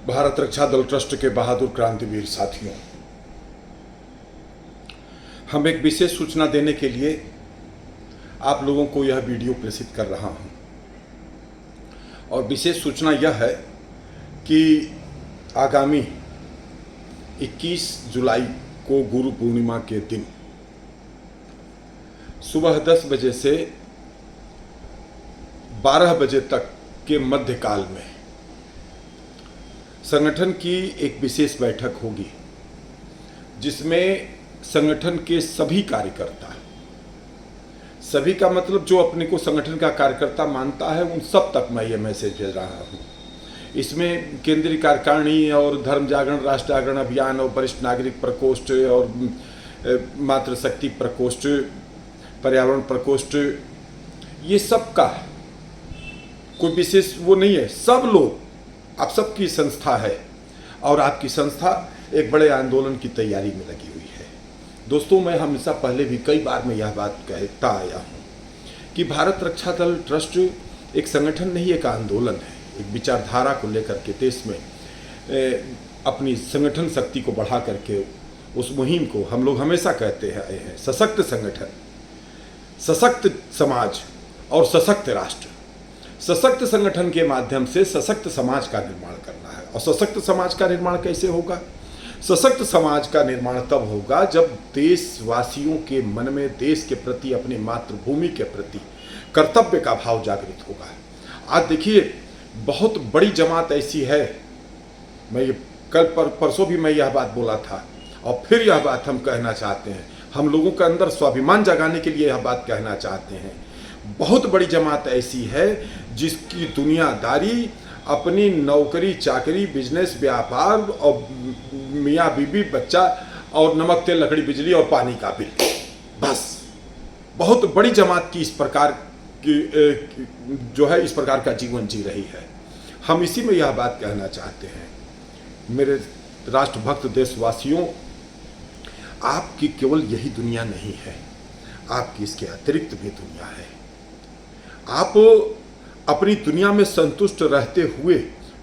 भारत रक्षा दल ट्रस्ट के बहादुर क्रांतिवीर साथियों, हम एक विशेष सूचना देने के लिए आप लोगों को यह वीडियो प्रेषित कर रहा हूं। और विशेष सूचना यह है कि आगामी 21 जुलाई को गुरु पूर्णिमा के दिन सुबह 10 बजे से 12 बजे तक के मध्यकाल में संगठन की एक विशेष बैठक होगी, जिसमें संगठन के सभी कार्यकर्ता, सभी का मतलब जो अपने को संगठन का कार्यकर्ता मानता है, उन सब तक मैं ये मैसेज भेज रहा हूँ। इसमें केंद्रीय कार्यकारिणी और धर्म जागरण, राष्ट्र जागरण अभियान और वरिष्ठ नागरिक प्रकोष्ठ और मातृशक्ति प्रकोष्ठ, पर्यावरण प्रकोष्ठ, ये सब का कोई विशेष वो नहीं है। सब लोग, आप सबकी संस्था है और आपकी संस्था एक बड़े आंदोलन की तैयारी में लगी हुई है। दोस्तों, मैं हमेशा पहले भी कई बार मैं यह बात कहता आया हूँ कि भारत रक्षा दल ट्रस्ट एक संगठन नहीं, एक आंदोलन है। एक विचारधारा को लेकर के देश में अपनी संगठन शक्ति को बढ़ा करके उस मुहिम को हम लोग हमेशा कहते आए हैं, सशक्त संगठन, सशक्त समाज और सशक्त राष्ट्र। सशक्त संगठन के माध्यम से सशक्त समाज का निर्माण करना है। और सशक्त समाज का निर्माण कैसे होगा? सशक्त समाज का निर्माण तब होगा जब देशवासियों के मन में देश के प्रति, अपनी मातृभूमि के प्रति कर्तव्य का भाव जागृत होगा। आज देखिए, बहुत बड़ी जमात ऐसी है, मैं ये परसों भी मैं यह बात बोला था और फिर यह बात हम कहना चाहते हैं। हम लोगों के अंदर स्वाभिमान जगाने के लिए यह बात कहना चाहते हैं। बहुत बड़ी जमात ऐसी है जिसकी दुनियादारी अपनी नौकरी चाकरी, बिजनेस, व्यापार और मियाँ बीबी, बच्चा और नमक तेल लकड़ी बिजली और पानी का बिल, बस। बहुत बड़ी जमात की इस प्रकार की जो है इस प्रकार का जीवन जी रही है। हम इसी में यह बात कहना चाहते हैं, मेरे राष्ट्रभक्त देशवासियों, आपकी केवल यही दुनिया नहीं है, आपकी इसके अतिरिक्त भी दुनिया है। आप अपनी दुनिया में संतुष्ट रहते हुए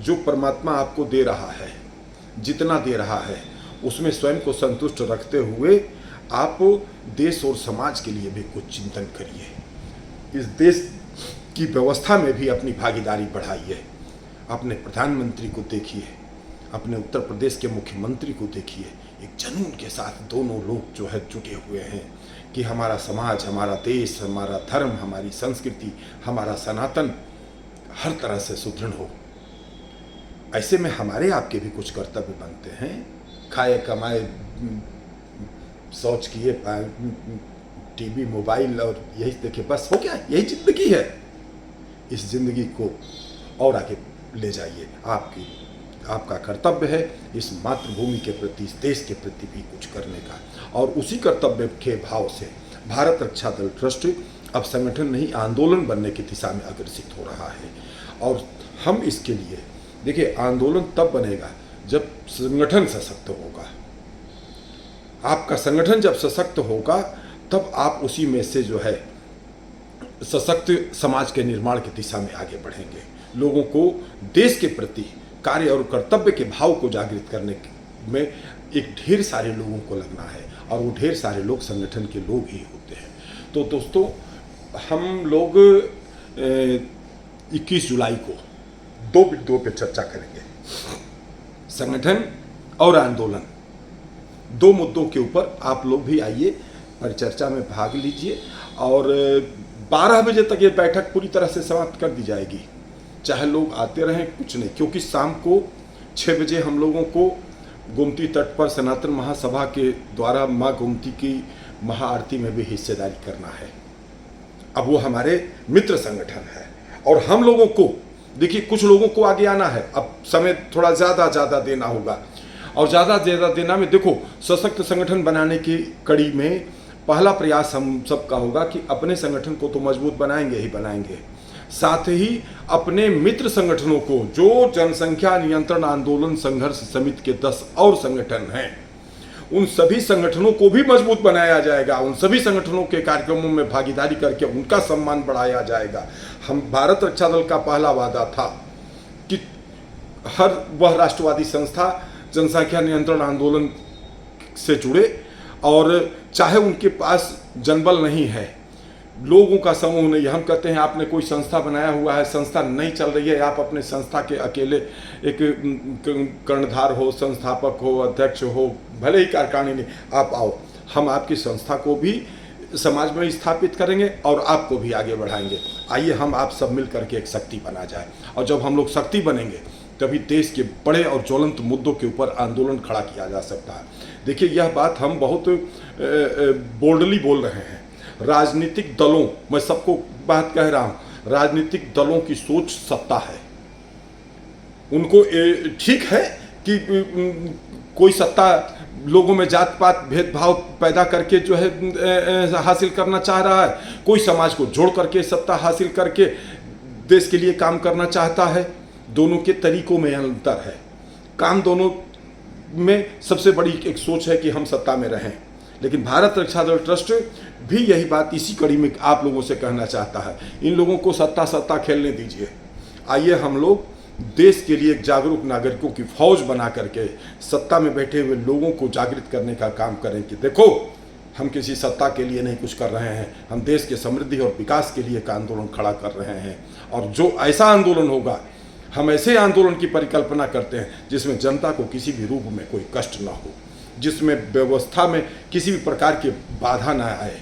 जो परमात्मा आपको दे रहा है, जितना दे रहा है, उसमें स्वयं को संतुष्ट रखते हुए आप देश और समाज के लिए भी कुछ चिंतन करिए। इस देश की व्यवस्था में भी अपनी भागीदारी बढ़ाइए। अपने प्रधानमंत्री को देखिए, अपने उत्तर प्रदेश के मुख्यमंत्री को देखिए, एक जुनून के साथ दोनों लोग जो है जुटे हुए हैं कि हमारा समाज, हमारा देश, हमारा धर्म, हमारी संस्कृति, हमारा सनातन हर तरह से सुदृढ़ हो। ऐसे में हमारे आपके भी कुछ कर्तव्य बनते हैं। खाए कमाए, शौच किए, टीवी, मोबाइल और यही देखिए, बस हो गया, यही जिंदगी है। इस जिंदगी को और आगे ले जाइए। आपका कर्तव्य है इस मातृभूमि के प्रति, इस देश के प्रति भी कुछ करने का। और उसी कर्तव्य के भाव से भारत रक्षा दल ट्रस्ट अब संगठन नहीं, आंदोलन बनने की दिशा में अग्रसित हो रहा है। और हम इसके लिए देखिए, आंदोलन तब बनेगा जब संगठन सशक्त होगा। आपका संगठन जब सशक्त होगा तब आप उसी में से जो है सशक्त समाज के निर्माण की दिशा में आगे बढ़ेंगे। लोगों को देश के प्रति कार्य और कर्तव्य के भाव को जागृत करने में एक ढेर सारे लोगों को लगना है, और वो ढेर सारे लोग संगठन के लोग ही होते हैं। तो दोस्तों, हम लोग 21 जुलाई को दो बिंदुओं पर चर्चा करेंगे, संगठन और आंदोलन। दो मुद्दों के ऊपर आप लोग भी आइए, परिचर्चा में भाग लीजिए। और 12 बजे तक ये बैठक पूरी तरह से समाप्त कर दी जाएगी। चाहे लोग आते रहें, कुछ नहीं, क्योंकि शाम को 6 बजे हम लोगों को गोमती तट पर सनातन महासभा के द्वारा माँ गोमती की महाआरती में भी हिस्सेदारी करना है। अब वो हमारे मित्र संगठन है और हम लोगों को देखिए, कुछ लोगों को आगे आना है। अब समय थोड़ा ज़्यादा देना होगा, और ज़्यादा देना में देखो, सशक्त संगठन बनाने की कड़ी में पहला प्रयास हम सबका होगा कि अपने संगठन को तो मजबूत बनाएंगे ही बनाएंगे, साथ ही अपने मित्र संगठनों को, जो जनसंख्या नियंत्रण आंदोलन संघर्ष समिति के 10 और संगठन हैं, उन सभी संगठनों को भी मजबूत बनाया जाएगा। उन सभी संगठनों के कार्यक्रमों में भागीदारी करके उनका सम्मान बढ़ाया जाएगा। हम भारत रक्षा दल का पहला वादा था कि हर वह राष्ट्रवादी संस्था जनसंख्या नियंत्रण आंदोलन से जुड़े, और चाहे उनके पास जनबल नहीं है, लोगों का समूह नहीं, हम कहते हैं आपने कोई संस्था बनाया हुआ है, संस्था नहीं चल रही है, आप अपने संस्था के अकेले एक कर्णधार हो, संस्थापक हो, अध्यक्ष हो, भले ही कार्यकारिणी नहीं, आप आओ, हम आपकी संस्था को भी समाज में स्थापित करेंगे और आपको भी आगे बढ़ाएंगे। आइए हम आप सब मिल करके एक शक्ति बना जाए, और जब हम लोग शक्ति बनेंगे तभी देश के बड़े और ज्वलंत मुद्दों के ऊपर आंदोलन खड़ा किया जा सकता है। देखिए, यह बात हम बहुत बोल्डली बोल रहे हैं। राजनीतिक दलों, मैं सबको बात कह रहा हूँ, राजनीतिक दलों की सोच सत्ता है। उनको ठीक है कि कोई सत्ता लोगों में जात पात भेदभाव पैदा करके जो है हासिल करना चाह रहा है, कोई समाज को जोड़ करके सत्ता हासिल करके देश के लिए काम करना चाहता है। दोनों के तरीकों में अंतर है। काम दोनों में सबसे बड़ी एक सोच है कि हम सत्ता में रहें, लेकिन भारत रक्षा दल ट्रस्ट भी यही बात इसी कड़ी में आप लोगों से कहना चाहता है। इन लोगों को सत्ता खेलने दीजिए। आइए हम लोग देश के लिए एक जागरूक नागरिकों की फौज बना करके सत्ता में बैठे हुए लोगों को जागृत करने का काम करें कि देखो, हम किसी सत्ता के लिए नहीं कुछ कर रहे हैं, हम देश के समृद्धि और विकास के लिए एक आंदोलन खड़ा कर रहे हैं। और जो ऐसा आंदोलन होगा, हम ऐसे आंदोलन की परिकल्पना करते हैं जिसमें जनता को किसी भी रूप में कोई कष्ट ना हो, जिसमें व्यवस्था में किसी भी प्रकार की बाधा ना आए,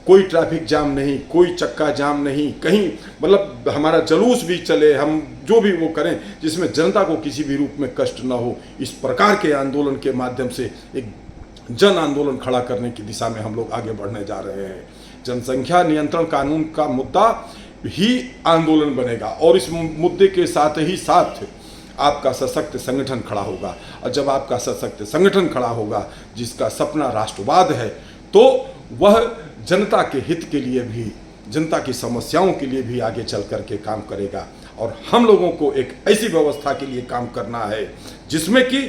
कोई ट्रैफिक जाम नहीं, कोई चक्का जाम नहीं, कहीं मतलब हमारा जुलूस भी चले, हम जो भी वो करें जिसमें जनता को किसी भी रूप में कष्ट ना हो। इस प्रकार के आंदोलन के माध्यम से एक जन आंदोलन खड़ा करने की दिशा में हम लोग आगे बढ़ने जा रहे हैं। जनसंख्या नियंत्रण कानून का मुद्दा ही आंदोलन बनेगा, और इस मुद्दे के साथ ही साथ आपका सशक्त संगठन खड़ा होगा। और जब आपका सशक्त संगठन खड़ा होगा जिसका सपना राष्ट्रवाद है, तो वह जनता के हित के लिए भी, जनता की समस्याओं के लिए भी आगे चल करके काम करेगा। और हम लोगों को एक ऐसी व्यवस्था के लिए काम करना है जिसमें कि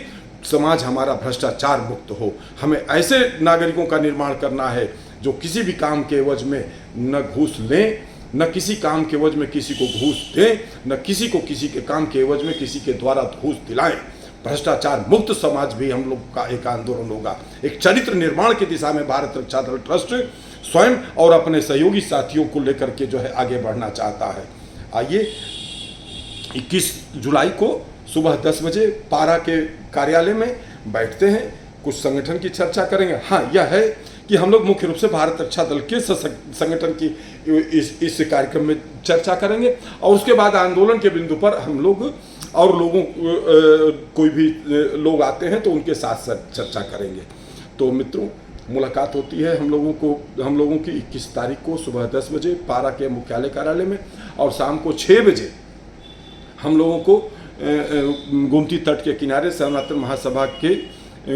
समाज हमारा भ्रष्टाचार मुक्त हो। हमें ऐसे नागरिकों का निर्माण करना है जो किसी भी काम के एवज में न घूस लें, न किसी काम के एवज में किसी को घूस दें, न किसी को किसी के काम के एवज में किसी के द्वारा घूस दिलाएं। भ्रष्टाचार मुक्त समाज भी हम लोग का एक आंदोलन होगा। एक चरित्र निर्माण की दिशा में भारत रक्षा दल ट्रस्ट स्वयं और अपने सहयोगी साथियों को लेकर के जो है आगे बढ़ना चाहता है। आइए 21 जुलाई को सुबह 10 बजे पारा के कार्यालय में बैठते हैं, कुछ संगठन की चर्चा करेंगे। हाँ, यह है कि हम लोग मुख्य रूप से भारत रक्षा दल के संगठन की इस कार्यक्रम में चर्चा करेंगे, और उसके बाद आंदोलन के बिंदु पर हम लोग और लोगों कोई भी लोग आते हैं तो उनके साथ चर्चा करेंगे। तो मित्रों, मुलाकात होती है हम लोगों की 21 तारीख को सुबह 10 बजे पारा के मुख्यालय कार्यालय में, और शाम को 6 बजे हम लोगों को गोमती तट के किनारे सनातन महासभा के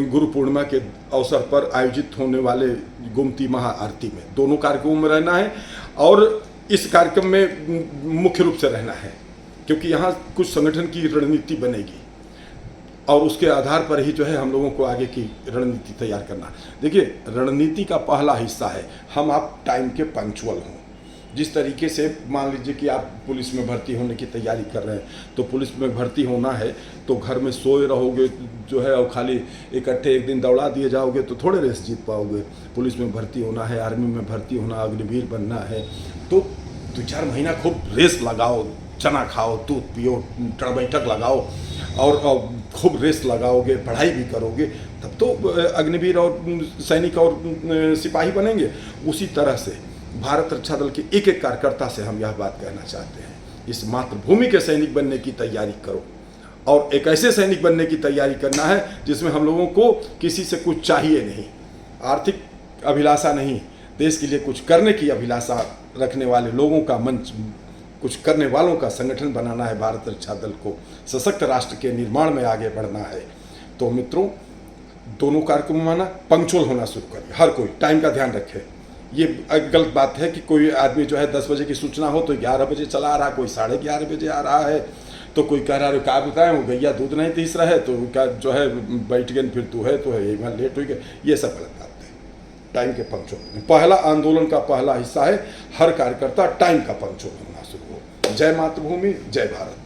गुरु पूर्णिमा के अवसर पर आयोजित होने वाले गोमती महाआरती में, दोनों कार्यक्रमों में रहना है। और इस कार्यक्रम में मुख्य रूप से रहना है क्योंकि यहाँ कुछ संगठन की रणनीति बनेगी, और उसके आधार पर ही जो है हम लोगों को आगे की रणनीति तैयार करना। देखिए, रणनीति का पहला हिस्सा है हम आप टाइम के पंक्चुअल हों। जिस तरीके से मान लीजिए कि आप पुलिस में भर्ती होने की तैयारी कर रहे हैं, तो पुलिस में भर्ती होना है तो घर में सोए रहोगे जो है, और खाली इकट्ठे एक दिन दौड़ा दिए जाओगे तो थोड़े रेस जीत पाओगे। पुलिस में भर्ती होना है, आर्मी में भर्ती होना, अग्निवीर बनना है, तो 2-4 महीना खूब रेस लगाओ, चना खाओ, दूध पियो, टड़ बैठक लगाओ, और खूब रेस लगाओगे, पढ़ाई भी करोगे, तब तो अग्निवीर और सैनिक और सिपाही बनेंगे। उसी तरह से भारत रक्षा दल के एक एक कार्यकर्ता से हम यह बात कहना चाहते हैं, इस मातृभूमि के सैनिक बनने की तैयारी करो, और एक ऐसे सैनिक बनने की तैयारी करना है जिसमें हम लोगों को किसी से कुछ चाहिए नहीं, आर्थिक अभिलाषा नहीं, देश के लिए कुछ करने की अभिलाषा रखने वाले लोगों का मंच, कुछ करने वालों का संगठन बनाना है। भारत रक्षा दल को सशक्त राष्ट्र के निर्माण में आगे बढ़ना है। तो मित्रों, दोनों कार्यक्रमों में ना पंक्चुअल होना शुरू करिए, हर कोई टाइम का ध्यान रखे। ये गलत बात है कि कोई आदमी जो है 10 बजे की सूचना हो तो 11 बजे चला आ रहा, कोई 11:30 बजे आ रहा है, तो कोई कह रहा है क्या बताएं वो गैया दूध नहीं तीसरा है, तो क्या जो है बैठ गए फिर तू है तो है, यहाँ लेट हो गया, ये सब गलत बात है। टाइम के पंक्चुअल पहला आंदोलन का पहला हिस्सा है, हर कार्यकर्ता टाइम का पंक्चुअल होना शुरू हो। जय मातृभूमि, जय भारत।